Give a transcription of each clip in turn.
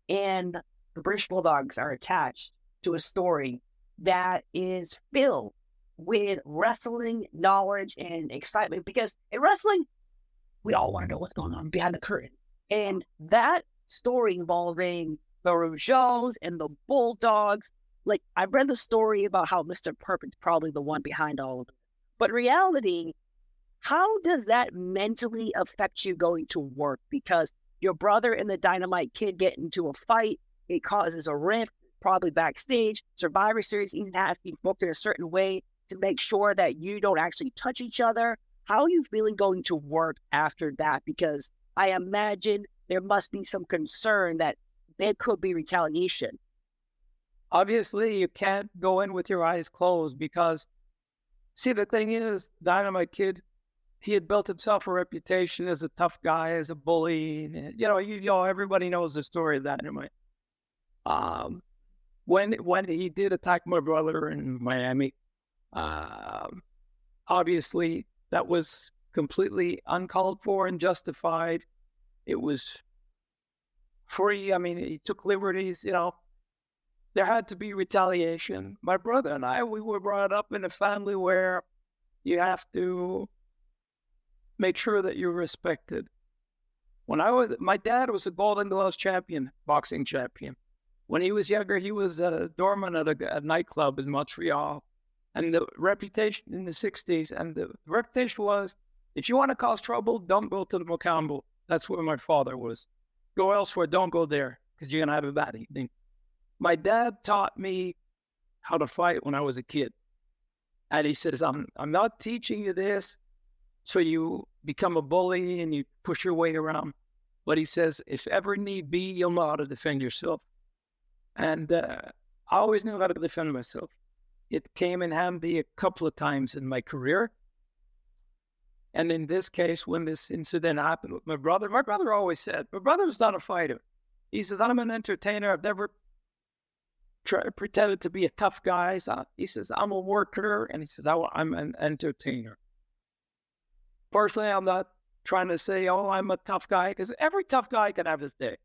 And the British Bulldogs are attached to a story that is filled with wrestling knowledge and excitement because in wrestling, we all want to know what's going on behind the curtain. And that story involving the Rougeaus and the Bulldogs, like I read the story about how Mr. Perfect's probably the one behind all of it. But in reality, how does that mentally affect you going to work? Because your brother and the Dynamite Kid get into a fight. It causes a rift, probably backstage. Survivor Series even has to be booked in a certain way to make sure that you don't actually touch each other. How are you feeling going to work after that? Because I imagine there must be some concern that there could be retaliation. Obviously, you can't go in with your eyes closed because, see, the thing is, Dynamite Kid, he had built himself a reputation as a tough guy, as a bully. Everybody knows the story of Dynamite. Um, when he did attack my brother in Miami, um, obviously that was completely uncalled for and justified. It was free. I mean, he took liberties. There had to be retaliation. My brother and I, we were brought up in a family where you have to make sure that you're respected. My dad was a Golden Gloves champion, boxing champion. When he was younger, he was a doorman at a nightclub in Montreal. And the reputation in the 60s, and the reputation was, if you want to cause trouble, don't go to the Mocambo. That's where my father was. Go elsewhere, don't go there, because you're going to have a bad evening. My dad taught me how to fight when I was a kid. And he says, I'm not teaching you this so you become a bully and you push your weight around. But he says, if ever need be, you'll know how to defend yourself. And I always knew how to defend myself. It came in handy a couple of times in my career. And in this case, when this incident happened with my brother always said, my brother was not a fighter. He says, I'm an entertainer. I've never pretended to be a tough guy. So he says, I'm a worker. And he says, I'm an entertainer. Personally, I'm not trying to say, oh, I'm a tough guy, because every tough guy can have his day.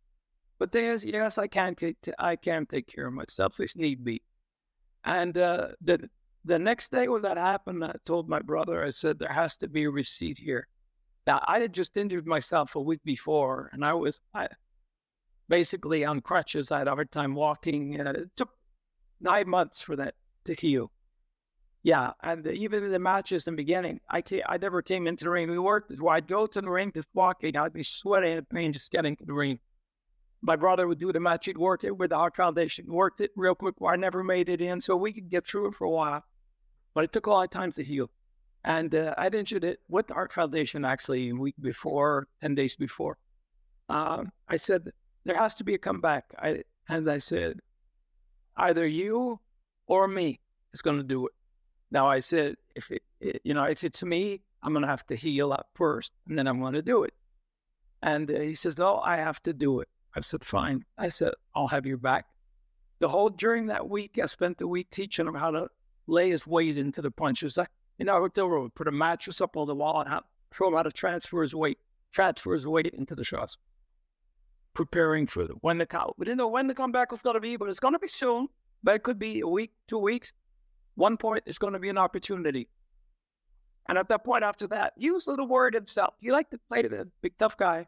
But the thing is, yes, I can take care of myself if need be. And the next day when that happened, I told my brother, I said, there has to be a receipt here. Now, I had just injured myself a week before, and I basically on crutches. I had a hard time walking. It took 9 months for that to heal. Yeah, and even in the matches in the beginning, I never came into the ring. I'd go to the ring just walking. I'd be sweating in pain just getting to the ring. My brother would do the match. He'd work it with the Heart Foundation. Worked it real quick. I never made it in, so we could get through it for a while. But it took a lot of time to heal. And I'd injured it with the Heart Foundation actually a week before, 10 days before. I said, there has to be a comeback. I said, either you or me is going to do it. Now I said, if it's me, I'm going to have to heal up first, and then I'm going to do it. And he says, no, I have to do it. I said, fine. I said, I'll have your back. During that week, I spent the week teaching him how to lay his weight into the punches. Hotel room, put a mattress up on the wall and show him how to transfer his weight into the shots. Preparing for when the comeback. We didn't know when the comeback was going to be, but it's going to be soon. But it could be a week, 2 weeks. One point, it's going to be an opportunity. And at that point after that, he was a little worried himself. He liked to play the big tough guy.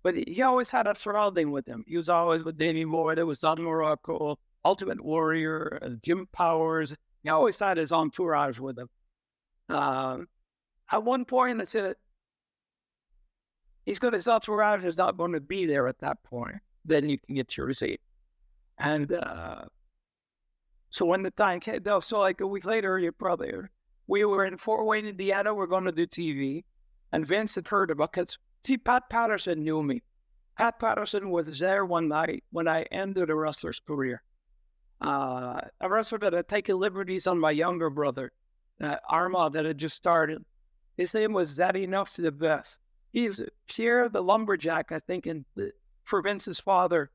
But he always had a surrounding with him. He was always with Davey Moore. There was Don Morocco, Ultimate Warrior, Jim Powers. He always had his entourage with him. At one point, I said, his entourage is not going to be there at that point. Then you can get your receipt. And so when the time came, so like a week later, we were in Fort Wayne, Indiana. We're going to do TV. And Vince had heard about it. See, Pat Patterson knew me. Pat Patterson was there one night when I ended a wrestler's career. A wrestler that had taken liberties on my younger brother, Arma, that had just started. His name was Zaddy Nuff to the Best. He was Pierre the Lumberjack, I think, for Vince's father.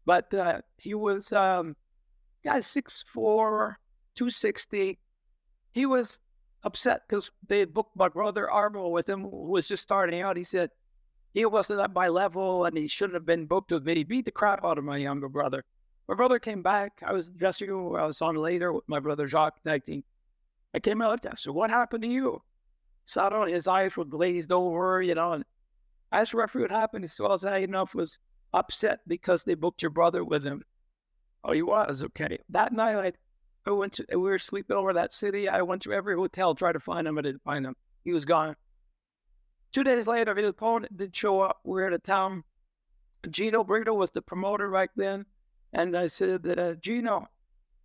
But he was 6'4", 260. He was upset because they had booked my brother Arma with him, who was just starting out. He said, he wasn't at my level and he shouldn't have been booked with me. He beat the crap out of my younger brother. My brother came back. I was in the dressing room. I was on later with my brother Jacques acting. I came out. I said, "What happened to you?" Sat on his eyes were glazed over, and I asked the referee what happened. He said, "Well, Zach enough was upset because they booked your brother with him." Oh, he was okay. That night, I went to. We were sleeping over that city. I went to every hotel, tried to find him. I didn't find him. He was gone. 2 days later, his opponent did show up. We were at a town. Gino Brito was the promoter back then, and I said, "Gino,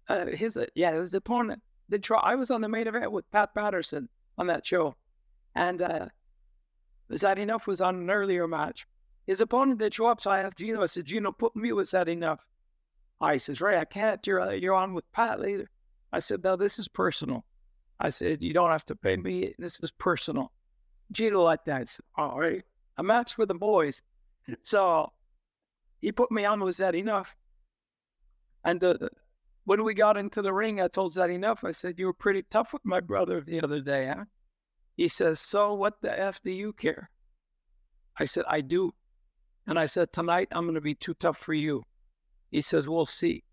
his opponent did try." I was on the main event with Pat Patterson on that show, and was that enough? Was on an earlier match. His opponent did show up, so I asked Gino. I said, "Gino, put me with that enough." I says, "Ray, I can't. You're on with Pat later." I said, "No, this is personal." I said, "You don't have to pay me. This is personal." Gino like that. I said, "All right, a match with the boys." So he put me on with that enough. And when we got into the ring, I told that enough. I said, "You were pretty tough with my brother the other day, huh?" He says, "So what the F do you care?" I said, "I do." And I said, "Tonight, I'm going to be too tough for you." He says, "We'll see."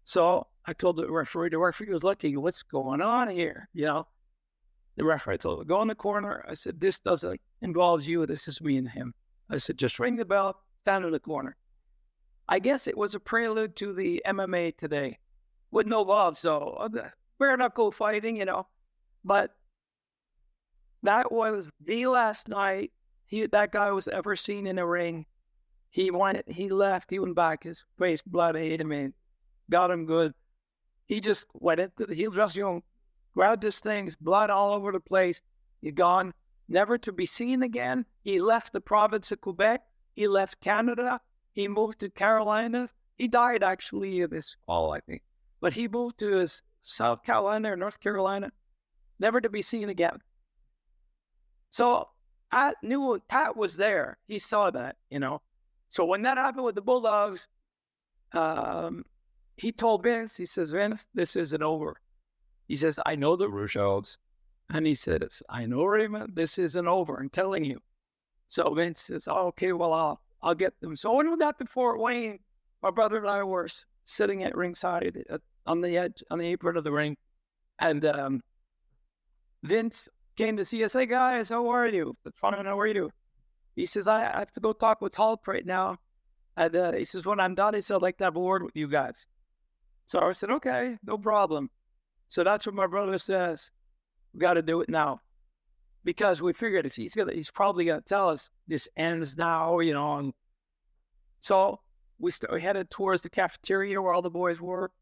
So I told the referee was looking, "What's going on here?" The referee told him, "Go in the corner." I said, "This doesn't involve you. This is me and him." I said, "Just ring the bell, stand in the corner." I guess it was a prelude to the MMA today with no gloves. So bare knuckle fighting, but that was the last night that guy was ever seen in a ring. He left, he went back, his face bloody, got him good. He just went into the heel dressing room, grabbed his things, blood all over the place. He gone, never to be seen again. He left the province of Quebec. He left Canada. He moved to Carolina. He died actually of this fall, I think. But he moved to his South Carolina or North Carolina, never to be seen again. So I knew Pat was there. He saw that, So when that happened with the Bulldogs, he told Vince, he says, "Vince, this isn't over." He says, "I know the Rougeaus." And he said, "I know, Raymond, this isn't over. I'm telling you." So Vince says, "Oh, okay, well, I'll get them." So when we got to Fort Wayne, my brother and I were sitting at ringside on the apron of the ring. And Vince came to see us. "Hey, guys, how are you?" "Fine, how are you?" He says, "I have to go talk with Hulk right now." And he says, "When I'm done," he said, "I'd like to have a word with you guys." So I said, "Okay, no problem." So that's what my brother says. "We got to do it now." Because we figured he's probably going to tell us this ends now, And so we headed towards the cafeteria where all the boys were.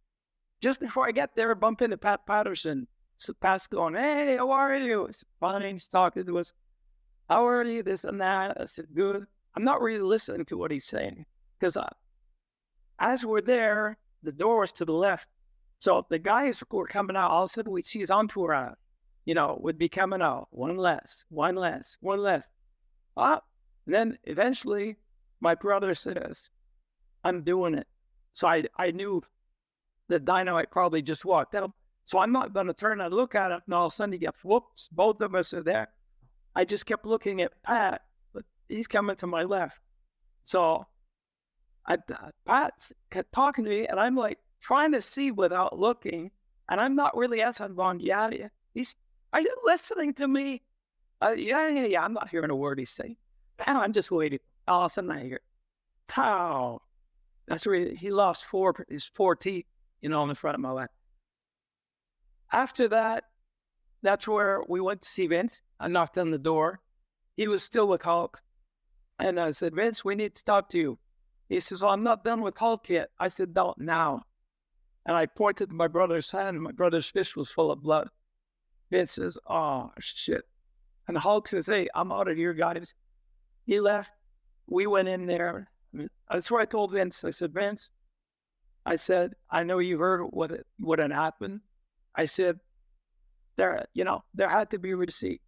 Just before I get there, I bump into Pat Patterson. So Pat's going, "Hey, how are you?" I said, "Fine." He's talking to us. "How are you?" This and that. I said, "Good." I'm not really listening to what he's saying because as we're there, the door was to the left. So the guys were coming out. All of a sudden, we'd see his entourage, would be coming out. One less. And then eventually, my brother says, "I'm doing it." So I knew that Dynamite probably just walked out. So I'm not going to turn and look at it. And all of a sudden, he gets whoops. Both of us are there. I just kept looking at Pat, but he's coming to my left. So Pat's kept talking to me, and I'm like trying to see without looking, and I'm not really asking Von, "Yeah, are you listening to me?" Yeah, I'm not hearing a word he's saying. I'm just waiting. All of a sudden, I hear, "Pow!" That's where he lost his four teeth, on the front of my left. After that, that's where we went to see Vince. I knocked on the door. He was still with Hulk. And I said, "Vince, we need to talk to you." He says, "Well, I'm not done with Hulk yet." I said, "Don't now." And I pointed to my brother's hand. My brother's fist was full of blood. Vince says, "Oh, shit." And Hulk says, "Hey, I'm out of here, guys." He left. We went in there. That's where I told Vince. I said, "Vince," I said, "I know you heard what had happened." I said, there had to be a receipt.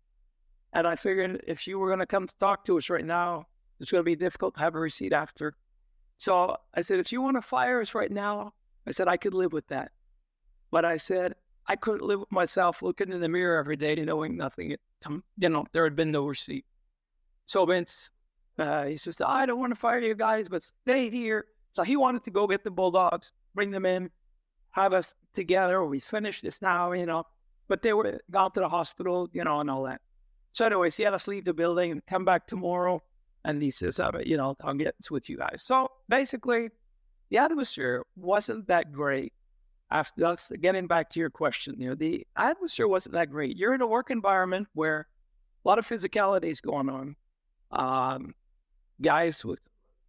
And I figured if you were going to come to talk to us right now, it's going to be difficult to have a receipt after. So I said, "If you want to fire us right now," I said, "I could live with that." But I said, I couldn't live with myself looking in the mirror every day knowing nothing. There had been no receipt. So Vince He says, I don't want to fire you guys, but stay here. So he wanted to go get the Bulldogs, bring them in, have us together. We finish this now, but they were gone to the hospital, and all that. So anyways, he had us leave the building and come back tomorrow. And he says, I'll get with you guys. So basically, the atmosphere wasn't that great. After that's getting back to your question, the atmosphere wasn't that great. You're in a work environment where a lot of physicality is going on.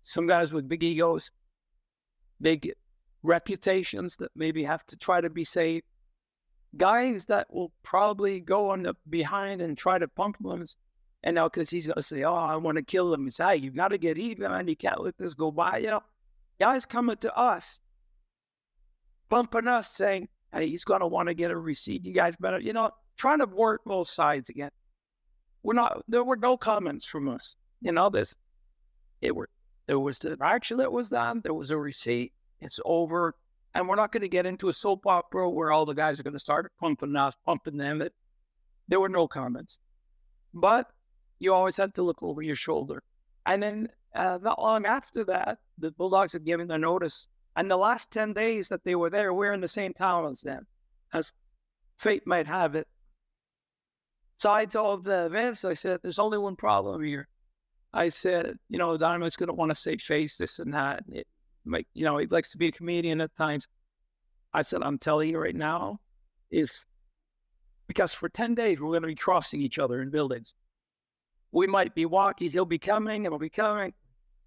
Some guys with big egos, big reputations that maybe have to try to be safe. Guys that will probably go on the behind and try to pump them. And now, because he's going to say, oh, I want to kill him. It's, hey, you got to get even, man. You can't let this go by. Guys coming to us, bumping us, saying, hey, he's going to want to get a receipt. You guys better, trying to work both sides again. There were no comments from us. There was the action that was done. There was a receipt. It's over. And we're not going to get into a soap opera where all the guys are going to start pumping us, pumping them. There were no comments. But you always had to look over your shoulder. And then not long after that, the Bulldogs had given their notice. And the last 10 days that they were there, we're in the same town as them, as fate might have it. So I told Vince, I said, there's only one problem here. I said, Dynamite's going to want to save face, this and that. He likes to be a comedian at times. I said, I'm telling you right now, because for 10 days, we're going to be crossing each other in buildings. We might be walking, he'll be coming, and we'll be coming.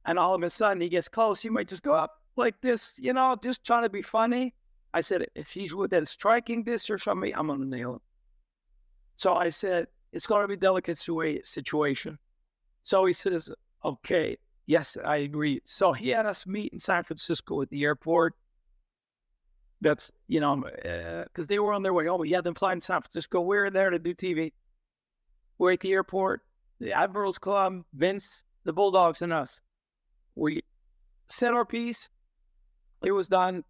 And all of a sudden, he gets close. He might just go up like this, just trying to be funny. I said, if he's within striking distance from me, I'm going to nail him. So I said, it's going to be a delicate situation. So he says, okay, yes, I agree. So he had us meet in San Francisco at the airport. That's, because they were on their way home. We had them fly in San Francisco. We were there to do TV. We're at the airport, the Admirals Club, Vince, the Bulldogs, and us. We said our piece. It was done.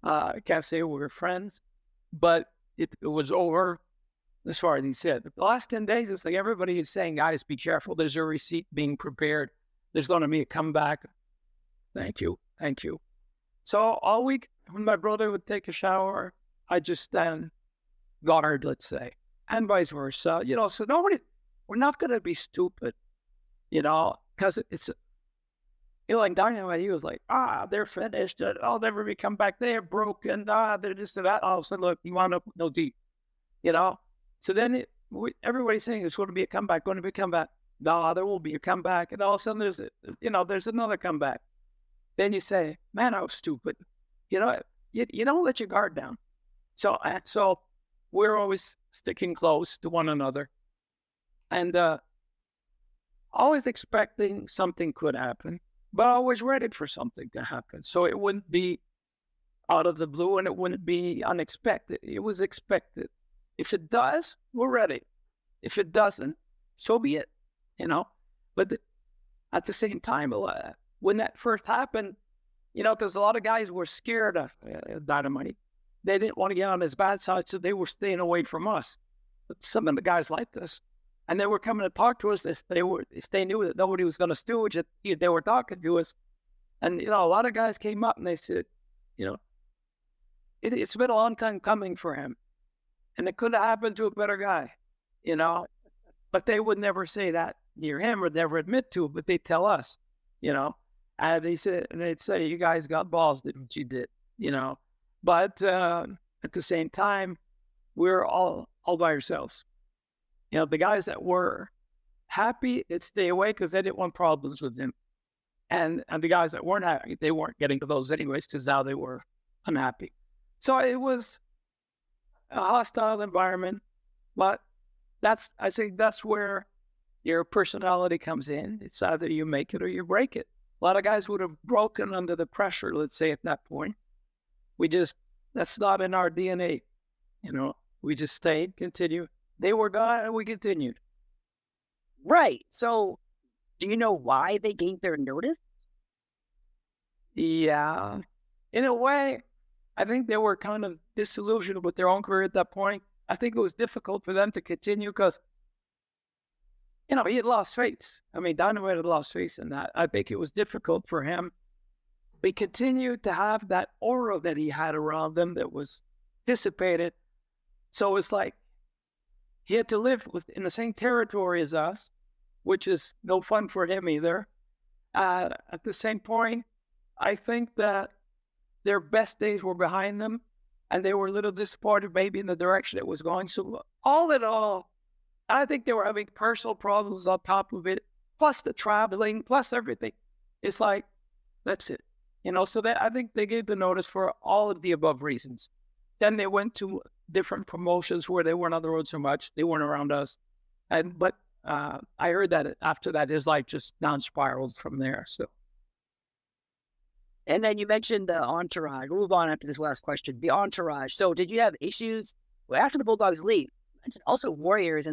I can't say we were friends, but it was over as far as he said. The last 10 days, it's like everybody is saying, guys, be careful. There's a receipt being prepared. There's going to be a comeback. Thank you. So all week, when my brother would take a shower, I just guard, let's say, and vice versa. So we're not going to be stupid, because it's, like Dynamite, he was like, they're finished. I'll never be come back. They're broken. They're this and that. All of a sudden, look, you wound up with no deep, So then everybody's saying it's going to be a comeback, No, there will be a comeback. And all of a sudden there's another comeback. Then you say, man, I was stupid. You don't let your guard down. So we're always sticking close to one another and always expecting something could happen, but always ready for something to happen. So it wouldn't be out of the blue and it wouldn't be unexpected. It was expected. If it does, we're ready. If it doesn't, so be it, But at the same time, when that first happened, because a lot of guys were scared of Dynamite. They didn't want to get on his bad side, so they were staying away from us. But some of the guys liked us. And they were coming to talk to us if they knew that nobody was going to stooge it. They were talking to us. And, a lot of guys came up and they said, it's been a long time coming for him. And it could have happened to a better guy, But they would never say that near him or never admit to it, but they tell us, And they'd say, you guys got balls, did what you did, But at the same time, we're all by ourselves. The guys that were happy, they'd stay away because they didn't want problems with him. And the guys that weren't happy, they weren't getting to those anyways because now they were unhappy. So it was a hostile environment, but I think that's where your personality comes in. It's either you make it or you break it. A lot of guys would have broken under the pressure, let's say, at that point. That's not in our DNA. We just stayed, continued. They were gone and we continued. Right. So do you know why they gave their notice? Yeah. In a way, I think they were kind of disillusioned with their own career at that point. I think it was difficult for them to continue because he had lost face. I mean, Dynamite had lost face in that. I think it was difficult for him. He continued to have that aura that he had around him that was dissipated. So it's like he had to live in the same territory as us, which is no fun for him either. At the same point, I think that their best days were behind them, and they were a little disappointed maybe in the direction it was going. So all in all, I think they were having personal problems on top of it, plus the traveling, plus everything. It's like, that's it. So that I think they gave the notice for all of the above reasons. Then they went to different promotions where they weren't on the road so much. They weren't around us. But I heard that after that, his life just down-spiraled from there. So. And then you mentioned the entourage. We'll move on after this last question. The entourage. So did you have issues after the Bulldogs leave? You mentioned also Warriors and